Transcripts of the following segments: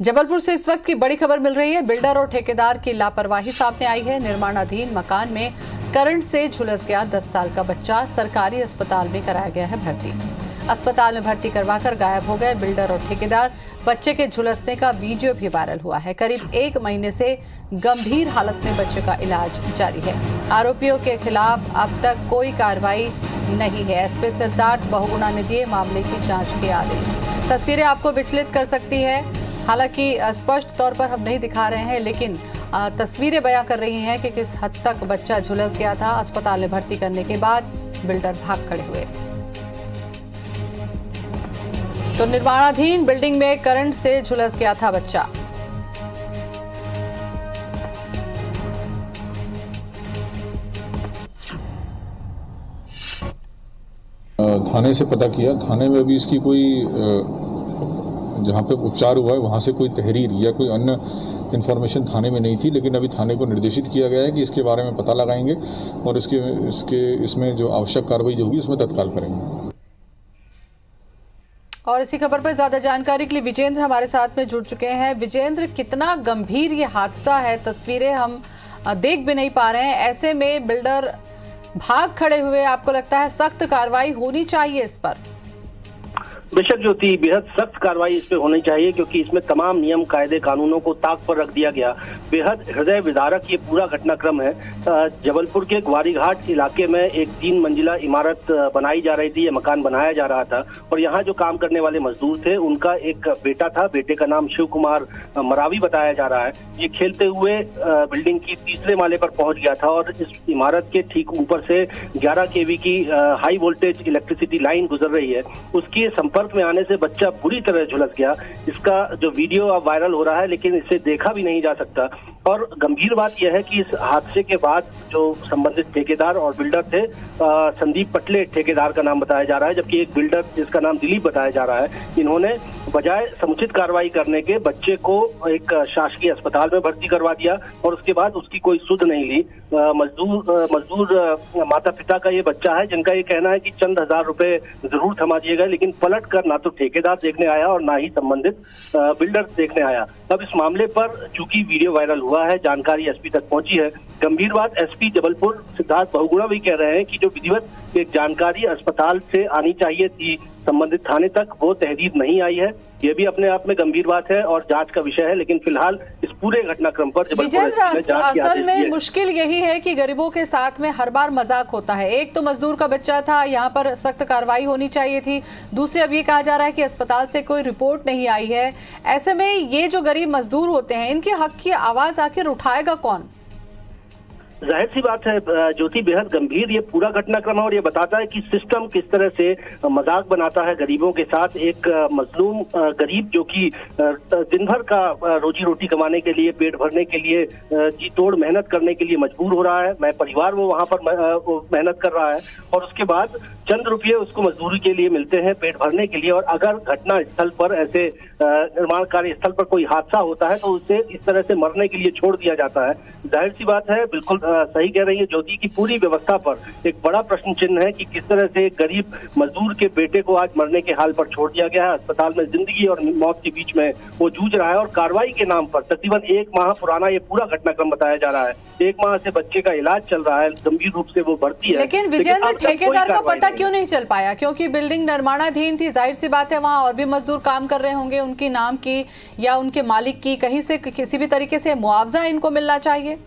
जबलपुर से इस वक्त की बड़ी खबर मिल रही है। बिल्डर और ठेकेदार की लापरवाही सामने आई है। निर्माणाधीन मकान में करंट से झुलस गया 10 साल का बच्चा सरकारी अस्पताल में कराया गया है भर्ती। अस्पताल में भर्ती करवाकर गायब हो गए बिल्डर और ठेकेदार। बच्चे के झुलसने का वीडियो भी वायरल हुआ है। करीब 1 महीने से गंभीर हालत में बच्चे का इलाज जारी है। आरोपियों के खिलाफ अब तक कोई कार्रवाई नहीं है। एसपी सिद्धार्थ बहुगुणा ने दिए मामले की जांच के आदेश। तस्वीरें आपको विचलित कर सकती है, हालांकि स्पष्ट तौर पर हम नहीं दिखा रहे हैं, लेकिन तस्वीरें बयां कर रही हैं कि किस हद तक बच्चा झुलस गया था। अस्पताल में भर्ती करने के बाद बिल्डर भाग खड़े हुए। तो निर्माणाधीन बिल्डिंग में करंट से झुलस गया था बच्चा। थाने से पता किया, थाने में अभी इसकी कोई जहाँ पे उपचार हुआ है वहाँ से कोई तहरीर या कोई अन्य इन्फॉर्मेशन थाने में नहीं थी, लेकिन अभी थाने को निर्देशित किया गया है कि इसके बारे में पता लगाएंगे और इसमें जो आवश्यक कार्रवाई जो होगी उसमें तत्काल करेंगे। और इसी खबर पर ज्यादा जानकारी के लिए विजेंद्र हमारे साथ में जुड़ चुके हैं। विजेंद्र, कितना गंभीर ये हादसा है, तस्वीरें हम देख भी नहीं पा रहे हैं, ऐसे में बिल्डर भाग खड़े हुए, आपको लगता है सख्त कार्रवाई होनी चाहिए इस पर? बेशक ज्योति, बेहद सख्त कार्रवाई इस पे होनी चाहिए, क्योंकि इसमें तमाम नियम कायदे कानूनों को ताक पर रख दिया गया। बेहद हृदय विदारक ये पूरा घटनाक्रम है। जबलपुर के ग्वारीघाट इलाके में एक 3 मंजिला इमारत बनाई जा रही थी, ये मकान बनाया जा रहा था और यहाँ जो काम करने वाले मजदूर थे उनका एक बेटा था। बेटे का नाम शिव कुमार मरावी बताया जा रहा है। ये खेलते हुए बिल्डिंग की 3रे माले पर पहुंच गया था और इस इमारत के ठीक ऊपर से 11 kV की हाई वोल्टेज इलेक्ट्रिसिटी लाइन गुजर रही है। उसकी संपर्क में आने से बच्चा बुरी तरह झुलस गया। इसका जो वीडियो अब वायरल हो रहा है, लेकिन इसे देखा भी नहीं जा सकता। और गंभीर बात यह है कि इस हादसे के बाद जो संबंधित ठेकेदार और बिल्डर थे, संदीप पटले ठेकेदार का नाम बताया जा रहा है, जबकि एक बिल्डर जिसका नाम दिलीप बताया जा रहा है, इन्होंने बजाय समुचित कार्रवाई करने के बच्चे को एक शासकीय अस्पताल में भर्ती करवा दिया और उसके बाद उसकी कोई सुध नहीं ली। मजदूर माता पिता का ये बच्चा है, जिनका ये कहना है कि चंद हजार रुपए जरूर थमा दिए गए, लेकिन पलट कर ना तो ठेकेदार देखने आया और ना ही संबंधित बिल्डर देखने आया। अब इस मामले पर चूंकि वीडियो वायरल हुआ है, जानकारी एसपी तक पहुंची है। गंभीर बात, एसपी जबलपुर सिद्धार्थ बहुगुणा भी कह रहे हैं कि जो विधिवत एक जानकारी अस्पताल से आनी चाहिए थी संबंधित थाने तक, वो तहरीर नहीं आई है। ये भी अपने आप में गंभीर बात है और जांच का विषय है, लेकिन फिलहाल इस पूरे घटनाक्रम पर असल में मुश्किल यही है कि गरीबों के साथ में हर बार मजाक होता है। एक तो मजदूर का बच्चा था, यहाँ पर सख्त कार्रवाई होनी चाहिए थी। दूसरे, अब ये कहा जा रहा है कि अस्पताल से कोई रिपोर्ट नहीं आई है। ऐसे में ये जो गरीब मजदूर होते हैं, इनके हक की आवाज आखिर उठाएगा कौन? जाहिर सी बात है ज्योति, बेहद गंभीर ये पूरा घटनाक्रम है और ये बताता है कि सिस्टम किस तरह से मजाक बनाता है गरीबों के साथ। एक मजलूम गरीब जो कि दिन भर का रोजी रोटी कमाने के लिए, पेट भरने के लिए जी तोड़ मेहनत करने के लिए मजबूर हो रहा है। मैं परिवार वो वहां पर मेहनत कर रहा है और उसके बाद चंद रुपये उसको मजदूरी के लिए मिलते हैं पेट भरने के लिए। और अगर घटना स्थल पर, ऐसे निर्माण कार्य स्थल पर कोई हादसा होता है तो उसे इस तरह से मरने के लिए छोड़ दिया जाता है। जाहिर सी बात है, बिल्कुल सही कह रही है ज्योति की पूरी व्यवस्था पर एक बड़ा प्रश्न चिन्ह है कि किस तरह से एक गरीब मजदूर के बेटे को आज मरने के हाल पर छोड़ दिया गया है। अस्पताल में जिंदगी और मौत के बीच में वो जूझ रहा है और कार्रवाई के नाम पर तकरीबन 1 माह पुराना ये पूरा घटनाक्रम बताया जा रहा है। 1 माह से बच्चे का इलाज चल रहा है, गंभीर रूप से वो भर्ती है। लेकिन विजेंद्र, ठेकेदार का पता क्यों नहीं चल पाया? क्योंकि बिल्डिंग निर्माणाधीन थी, जाहिर सी बात है वहाँ और भी मजदूर काम कर रहे होंगे, उनके नाम की या उनके मालिक की कहीं से किसी भी तरीके से मुआवजा इनको मिलना चाहिए।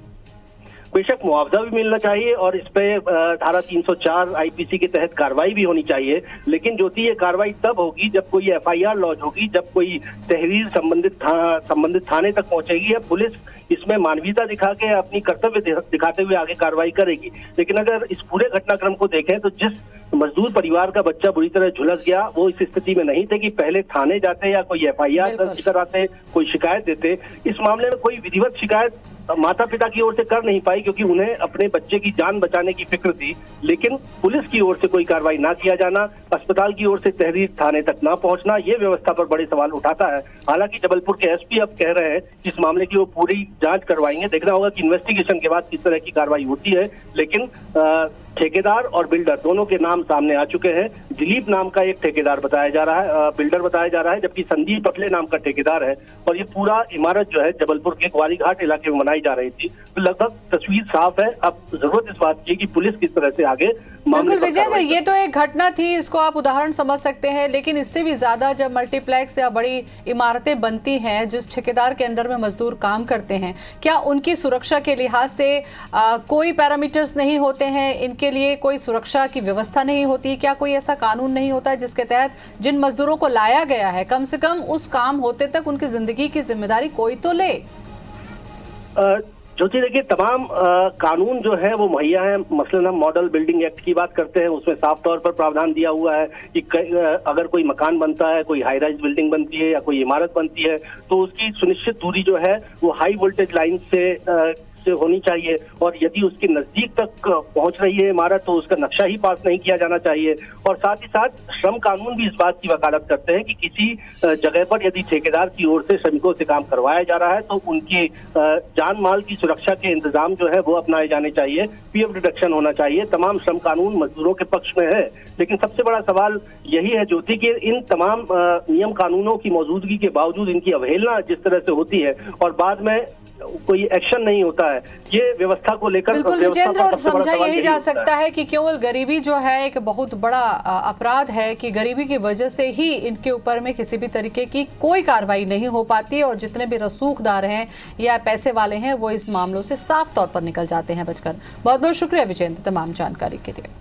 बेशक मुआवजा भी मिलना चाहिए और इस पे धारा 304 आईपीसी के तहत कार्रवाई भी होनी चाहिए। लेकिन ज्योति, ये कार्रवाई तब होगी जब कोई एफआईआर लॉन्च होगी, जब कोई तहरीर संबंधित थाने तक पहुंचेगी या पुलिस इसमें मानवीयता दिखा के अपनी कर्तव्य दिखाते हुए आगे कार्रवाई करेगी। लेकिन अगर इस पूरे घटनाक्रम को देखें तो जिस मजदूर परिवार का बच्चा बुरी तरह झुलस गया, वो इस स्थिति में नहीं थे कि पहले थाने जाते या कोई एफआईआर दर्ज कराते, कोई शिकायत देते। इस मामले में कोई विधिवत शिकायत माता पिता की ओर से कर नहीं पाई, क्योंकि उन्हें अपने बच्चे की जान बचाने की फिक्र थी। लेकिन पुलिस की ओर से कोई कार्रवाई ना किया जाना, अस्पताल की ओर से तहरीर थाने तक ना पहुंचना, ये व्यवस्था पर बड़े सवाल उठाता है। हालांकि जबलपुर के एसपी अब कह रहे हैं कि इस मामले की वो पूरी जांच करवाएंगे। देखना होगा कि इन्वेस्टिगेशन के बाद किस तरह की कार्रवाई होती है। लेकिन ठेकेदार और बिल्डर दोनों के नाम सामने आ चुके हैं। दिलीप नाम का एक ठेकेदार बताया जा रहा है, बिल्डर बताया जा रहा है, जबकि संदीप पटले नाम का ठेकेदार है। और ये पूरा इमारत जो है जबलपुर के ग्वारी घाट इलाके में बनाई जा रही थी। तो लगभग तस्वीर साफ है। अब जरूरत इस बात की कि पुलिस किस तरह से आगे मामले बिल्कुल पर विजेंद्र, कार्रवाई ये तो एक घटना थी, इसको आप उदाहरण समझ सकते हैं, लेकिन इससे भी ज्यादा जब मल्टीप्लेक्स या बड़ी इमारतें बनती हैं, जिस ठेकेदार के अंडर में मजदूर काम करते हैं, क्या उनकी सुरक्षा के लिहाज से कोई पैरामीटर्स नहीं होते हैं? इनके लिए कोई सुरक्षा की व्यवस्था नहीं होती? क्या कोई ऐसा कानून नहीं होता है जिसके तहत जिन मजदूरों को लाया गया है कम से कम उस काम होते तक उनकी जिंदगी की जिम्मेदारी कोई तो ले? ज्योति, देखिए तमाम कानून जो है वो मुहैया है। मसलन हम मॉडल बिल्डिंग एक्ट की बात करते हैं, उसमें साफ तौर पर प्रावधान दिया हुआ है कि अगर कोई मकान बनता है, कोई हाई राइज बिल्डिंग बनती है या कोई इमारत बनती है, तो उसकी सुनिश्चित दूरी जो है वो हाई वोल्टेज लाइन से होनी चाहिए। और यदि उसके नजदीक तक पहुंच रही है इमारत तो उसका नक्शा ही पास नहीं किया जाना चाहिए। और साथ ही साथ श्रम कानून भी इस बात की वकालत करते हैं कि किसी जगह पर यदि ठेकेदार की ओर से श्रमिकों से काम करवाया जा रहा है तो उनकी जान माल की सुरक्षा के इंतजाम जो है वो अपनाए जाने चाहिए। पीएफ डिडक्शन होना चाहिए। तमाम श्रम कानून मजदूरों के पक्ष में है। लेकिन सबसे बड़ा सवाल यही है ज्योति कि इन तमाम नियम कानूनों की मौजूदगी के बावजूद इनकी अवहेलना जिस तरह से होती है और बाद में कोई एक्शन नहीं होता है, ये व्यवस्था को लेकर बिल्कुल विजेंद्र, और समझा यही जा सकता है कि केवल गरीबी जो है एक बहुत बड़ा अपराध है कि गरीबी की वजह से ही इनके ऊपर में किसी भी तरीके की कोई कार्रवाई नहीं हो पाती और जितने भी रसूखदार हैं या पैसे वाले हैं वो इस मामलों से साफ तौर पर निकल जाते हैं बचकर। बहुत बहुत शुक्रिया विजेंद्र तमाम जानकारी के लिए।